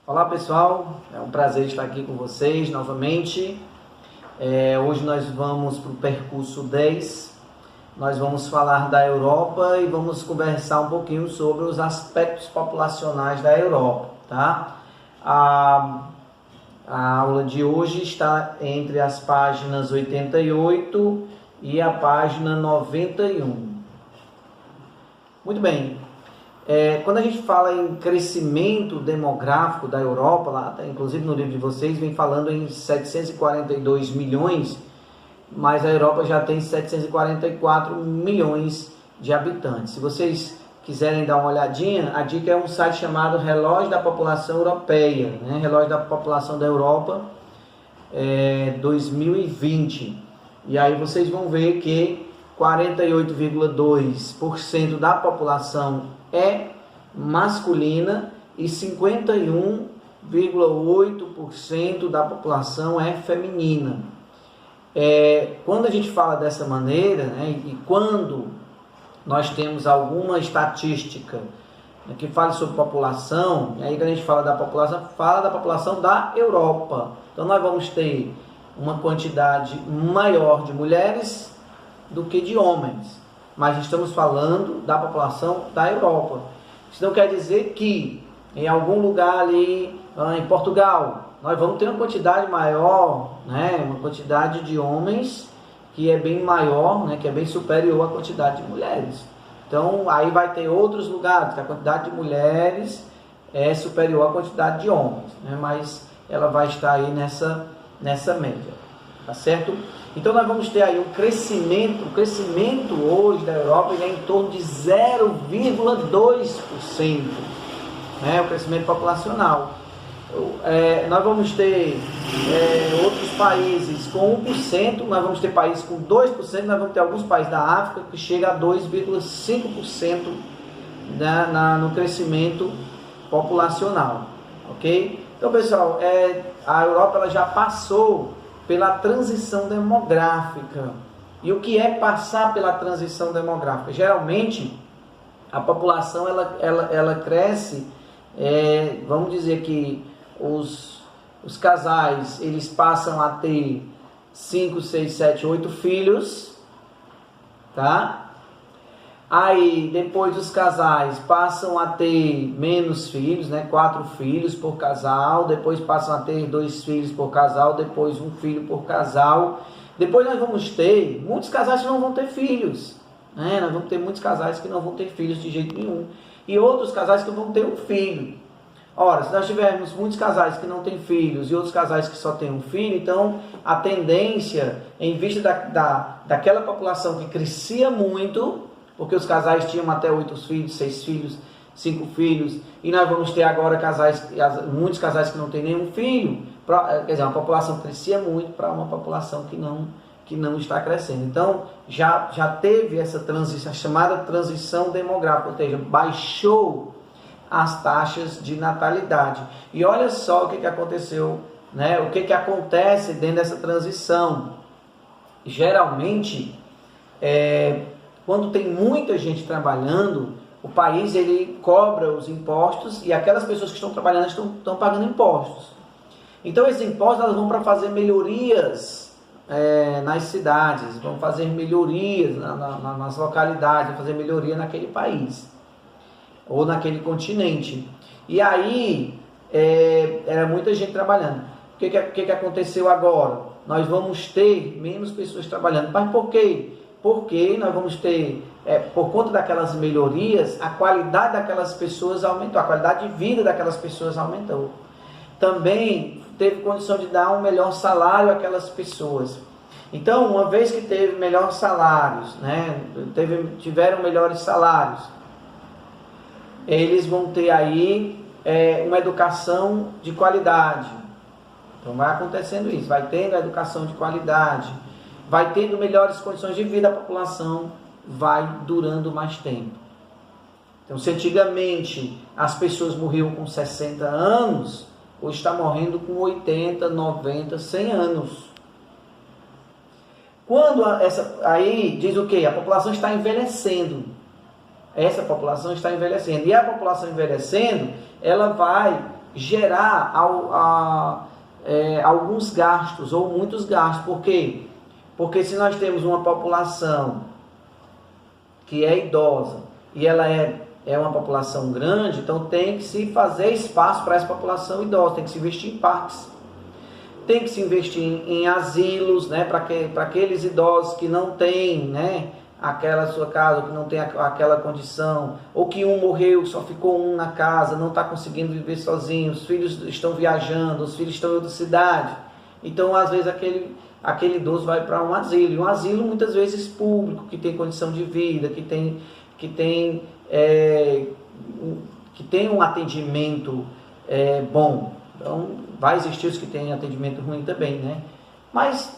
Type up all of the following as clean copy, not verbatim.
Olá pessoal, é um prazer estar aqui com vocês novamente. Hoje nós vamos para o percurso 10, nós vamos falar da Europa e vamos conversar um pouquinho sobre os aspectos populacionais da Europa, tá? A aula de hoje está entre as páginas 88 e a página 91. Muito bem. Quando a gente fala em crescimento demográfico da Europa, lá, inclusive no livro de vocês, vem falando em 742 milhões, mas a Europa já tem 744 milhões de habitantes. Se vocês quiserem dar uma olhadinha, a dica é um site chamado Relógio da População Europeia, né? Relógio da População da Europa 2020. E aí vocês vão ver que 48,2% da população é masculina e 51,8% da população é feminina. Quando a gente fala dessa maneira, né, e quando nós temos alguma estatística que fale sobre população, e aí quando a gente fala da população da Europa. Então nós vamos ter uma quantidade maior de mulheres do que de homens. Mas estamos falando da população da Europa. Isso não quer dizer que em algum lugar ali, em Portugal, nós vamos ter uma quantidade maior, né, uma quantidade de homens que é bem maior, né, que é bem superior à quantidade de mulheres. Então, aí vai ter outros lugares que a quantidade de mulheres é superior à quantidade de homens, né, mas ela vai estar aí nessa média, tá certo? Então nós vamos ter aí o crescimento hoje da Europa ele é em torno de 0,2%, né, o crescimento populacional. Nós vamos ter outros países com 1%, nós vamos ter países com 2%, nós vamos ter alguns países da África que chega a 2,5% no crescimento populacional, ok? Então pessoal, a Europa ela já passou pela transição demográfica. E o que é passar pela transição demográfica? Geralmente, a população ela cresce, vamos dizer que os casais eles passam a ter 5, 6, 7, 8 filhos, tá? Aí, depois os casais passam a ter menos filhos, né? 4 filhos por casal. Depois passam a ter 2 filhos por casal. Depois 1 filho por casal. Depois nós vamos ter muitos casais que não vão ter filhos, né? Nós vamos ter muitos casais que não vão ter filhos de jeito nenhum. E outros casais que vão ter 1 filho. Ora, se nós tivermos muitos casais que não têm filhos e outros casais que só têm 1 filho, então a tendência, em vista daquela população que crescia muito, porque os casais tinham até 8 filhos, 6 filhos, 5 filhos, e nós vamos ter agora muitos casais que não têm nenhum filho, quer dizer, uma população crescia muito para uma população que não está crescendo. Então, já teve essa transição, a chamada transição demográfica, ou seja, baixou as taxas de natalidade. E olha só o que aconteceu, né? O que acontece dentro dessa transição. Geralmente, quando tem muita gente trabalhando, o país ele cobra os impostos e aquelas pessoas que estão trabalhando estão pagando impostos. Então esses impostos elas vão para fazer melhorias nas cidades, vão fazer melhorias nas localidades, vão fazer melhoria naquele país ou naquele continente. E aí era muita gente trabalhando. O que aconteceu agora? Nós vamos ter menos pessoas trabalhando. Mas por quê? Porque nós vamos ter, por conta daquelas melhorias, a qualidade daquelas pessoas aumentou, a qualidade de vida daquelas pessoas aumentou. Também teve condição de dar um melhor salário àquelas pessoas. Então, uma vez que teve melhores salários, né, tiveram melhores salários, eles vão ter aí uma educação de qualidade. Então vai acontecendo isso, vai tendo a educação de qualidade, vai tendo melhores condições de vida, a população vai durando mais tempo. Então, se antigamente as pessoas morriam com 60 anos, hoje está morrendo com 80, 90, 100 anos. Aí diz o quê? A população está envelhecendo. Essa população está envelhecendo. E a população envelhecendo, ela vai gerar alguns gastos ou muitos gastos. Por quê? Porque se nós temos uma população que é idosa e ela é uma população grande, então tem que se fazer espaço para essa população idosa, tem que se investir em parques, tem que se investir em asilos, né, para aqueles idosos que não têm, né, aquela sua casa, que não tem aquela condição, ou que um morreu, só ficou um na casa, não está conseguindo viver sozinho, os filhos estão viajando, os filhos estão em outra cidade. Então, às vezes, aquele idoso vai para um asilo, e um asilo muitas vezes público, que tem condição de vida, que tem um atendimento bom. Então, vai existir os que têm atendimento ruim também, né? Mas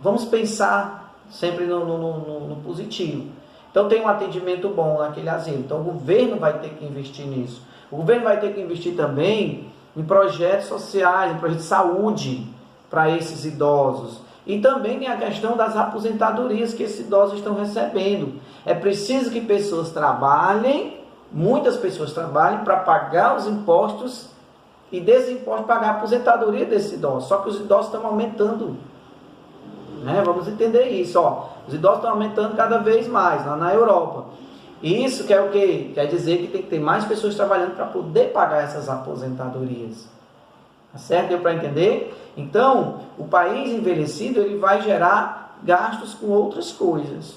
vamos pensar sempre no positivo. Então, tem um atendimento bom naquele asilo. Então, o governo vai ter que investir nisso. O governo vai ter que investir também em projetos sociais, em projetos de saúde para esses idosos. E também tem a questão das aposentadorias que esses idosos estão recebendo. É preciso que pessoas trabalhem, muitas pessoas trabalhem para pagar os impostos e desses impostos pagar a aposentadoria desses idosos. Só que os idosos estão aumentando. Né? Vamos entender isso. Os idosos estão aumentando cada vez mais lá na Europa. E isso quer o quê? Quer dizer que tem que ter mais pessoas trabalhando para poder pagar essas aposentadorias. Tá certo? Deu para entender? Então, o país envelhecido ele vai gerar gastos com outras coisas.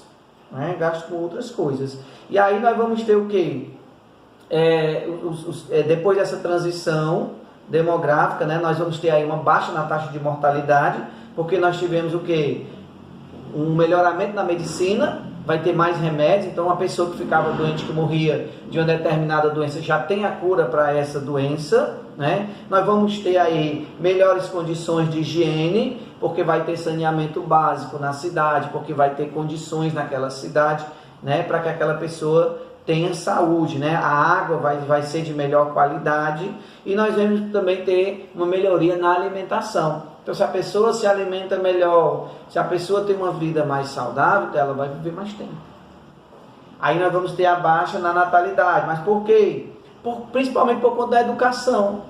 Né? Gastos com outras coisas. E aí nós vamos ter o quê? Depois dessa transição demográfica, né, nós vamos ter aí uma baixa na taxa de mortalidade, porque nós tivemos o quê? Um melhoramento na medicina, vai ter mais remédios, então uma pessoa que ficava doente, que morria de uma determinada doença, já tem a cura para essa doença, né? Nós vamos ter aí melhores condições de higiene, porque vai ter saneamento básico na cidade, porque vai ter condições naquela cidade, né, para que aquela pessoa tenha saúde, né? A água vai ser de melhor qualidade e nós vamos também ter uma melhoria na alimentação. Então, se a pessoa se alimenta melhor, se a pessoa tem uma vida mais saudável, ela vai viver mais tempo. Aí nós vamos ter a baixa na natalidade. Mas por quê? Principalmente por conta da educação.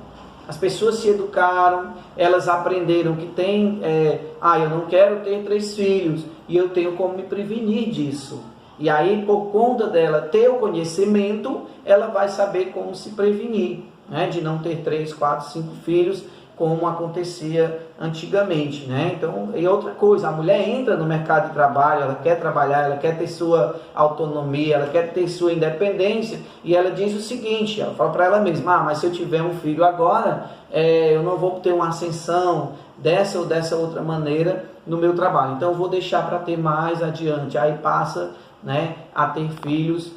As pessoas se educaram, elas aprenderam que tem... eu não quero ter 3 filhos e eu tenho como me prevenir disso. E aí, por conta dela ter o conhecimento, ela vai saber como se prevenir, né? De não ter 3, 4, 5 filhos, como acontecia antigamente, né? Então, e outra coisa, a mulher entra no mercado de trabalho, ela quer trabalhar, ela quer ter sua autonomia, ela quer ter sua independência, e ela diz o seguinte, ela fala para ela mesma, mas se eu tiver um filho agora, eu não vou ter uma ascensão dessa ou dessa outra maneira no meu trabalho, então eu vou deixar para ter mais adiante. Aí passa, né, a ter filhos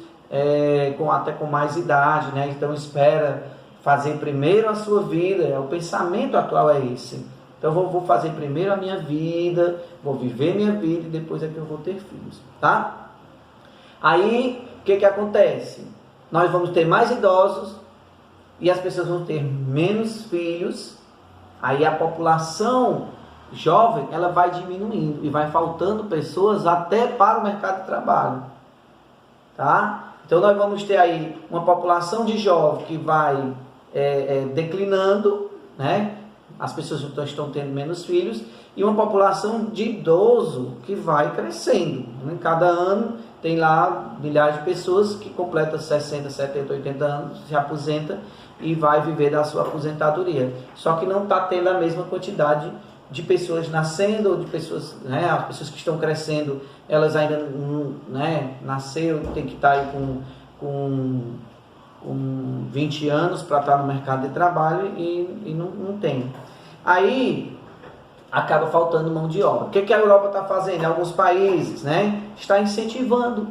até com mais idade, né? Então espera fazer primeiro a sua vida, o pensamento atual é esse. Então eu vou fazer primeiro a minha vida, vou viver minha vida e depois é que eu vou ter filhos, tá? Aí, o que acontece? Nós vamos ter mais idosos e as pessoas vão ter menos filhos, aí a população jovem, ela vai diminuindo e vai faltando pessoas até para o mercado de trabalho, tá? Então nós vamos ter aí uma população de jovens que vai declinando, né? As pessoas estão tendo menos filhos, e uma população de idoso que vai crescendo. Em cada ano tem lá milhares de pessoas que completam 60, 70, 80 anos, se aposenta e vai viver da sua aposentadoria. Só que não está tendo a mesma quantidade de pessoas nascendo, ou de pessoas, né, as pessoas que estão crescendo, elas ainda não, né, nasceram, tem que estar aí com 20 anos para estar no mercado de trabalho e não tem. Aí acaba faltando mão de obra. O que a Europa está fazendo? Em alguns países, né, está incentivando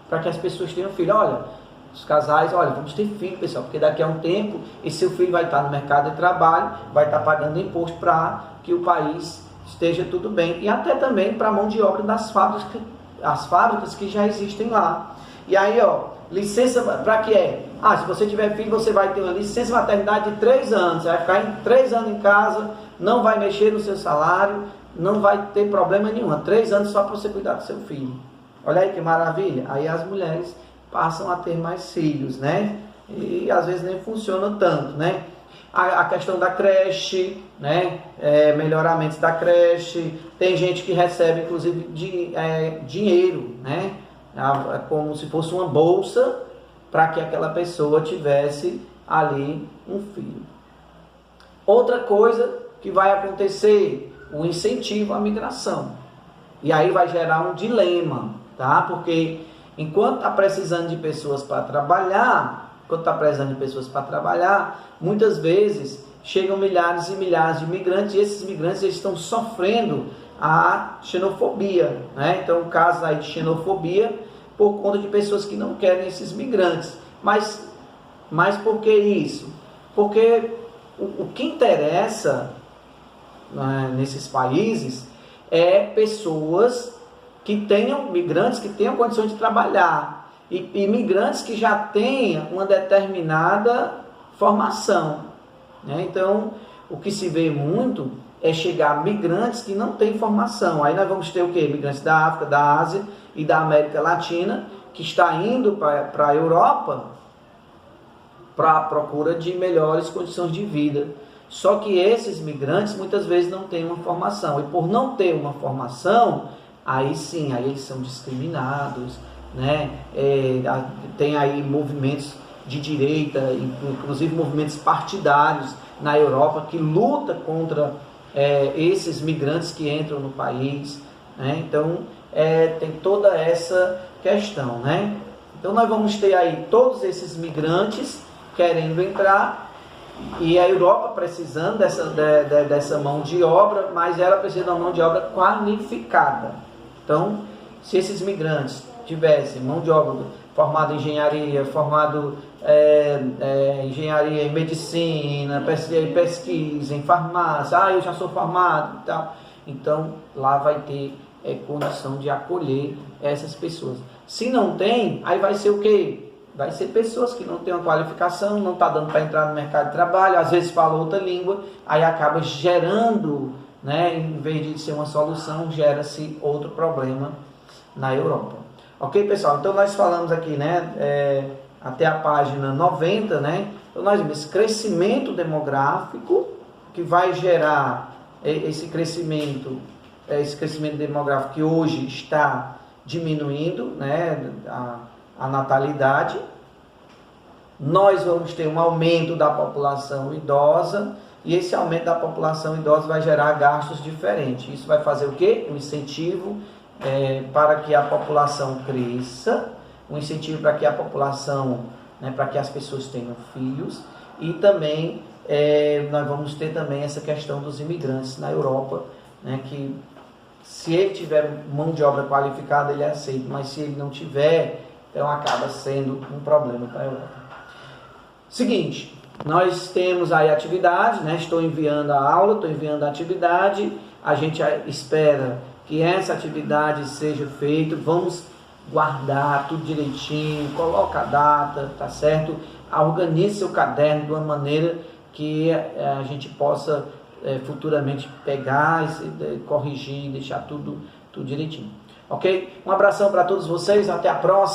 para que as pessoas tenham filho. Olha, os casais, vamos ter filho, pessoal, porque daqui a um tempo esse seu filho vai estar no mercado de trabalho, vai estar pagando imposto para que o país esteja tudo bem, e até também para a mão de obra das fábricas, as fábricas que já existem lá. E aí, licença, para que é? Se você tiver filho, você vai ter uma licença maternidade de 3 anos, você vai ficar 3 anos em casa, não vai mexer no seu salário, não vai ter problema nenhum, 3 anos só para você cuidar do seu filho. Olha aí que maravilha. Aí as mulheres passam a ter mais filhos, né? E às vezes nem funciona tanto, né? A questão da creche, né? Melhoramentos da creche. Tem gente que recebe, inclusive, dinheiro, né? Como se fosse uma bolsa para que aquela pessoa tivesse ali um filho. Outra coisa que vai acontecer, o incentivo à migração. E aí vai gerar um dilema, tá? Porque enquanto está precisando de pessoas para trabalhar, muitas vezes chegam milhares e milhares de imigrantes, e esses imigrantes eles estão sofrendo a xenofobia, né? Então, casos aí de xenofobia por conta de pessoas que não querem esses migrantes. Mas por que isso? Porque o que interessa, né, nesses países é pessoas que tenham, migrantes que tenham condições de trabalhar. E imigrantes que já tenham uma determinada formação, né? Então, o que se vê muito é chegar migrantes que não têm formação. Aí nós vamos ter o quê? Migrantes da África, da Ásia e da América Latina, que está indo para a Europa para a procura de melhores condições de vida. Só que esses migrantes muitas vezes não têm uma formação. E por não ter uma formação, aí sim, aí eles são discriminados, né? Tem aí movimentos de direita, inclusive movimentos partidários na Europa que lutam contra esses migrantes que entram no país, né? Então tem toda essa questão, né? Então nós vamos ter aí todos esses migrantes querendo entrar e a Europa precisando dessa mão de obra, mas ela precisa de uma mão de obra qualificada. Então, se esses migrantes tivessem mão de obra formada em engenharia, engenharia em medicina, pesquisa em farmácia, eu já sou formado e tal, então lá vai ter condição de acolher essas pessoas. Se não tem, aí vai ser o quê? Vai ser pessoas que não têm uma qualificação, não está dando para entrar no mercado de trabalho, às vezes fala outra língua, aí acaba gerando, né, em vez de ser uma solução, gera-se outro problema na Europa. Ok, pessoal? Então nós falamos aqui, né, até a página 90, né? Então nós vimos esse crescimento demográfico que vai gerar esse crescimento demográfico que hoje está diminuindo, né, a natalidade. Nós vamos ter um aumento da população idosa e esse aumento da população idosa vai gerar gastos diferentes. Isso vai fazer o quê? Um incentivo para que a população cresça, um incentivo para que a população, né, para que as pessoas tenham filhos e também nós vamos ter também essa questão dos imigrantes na Europa, né, que se ele tiver mão de obra qualificada ele é aceito, mas se ele não tiver, então acaba sendo um problema para a Europa. Seguinte, nós temos aí atividade, né? Estou enviando a aula, estou enviando a atividade, a gente espera que essa atividade seja feita, vamos guardar tudo direitinho, coloca a data, tá certo? Organize seu caderno de uma maneira que a gente possa futuramente pegar, corrigir, deixar tudo direitinho. Ok? Um abração para todos vocês, até a próxima.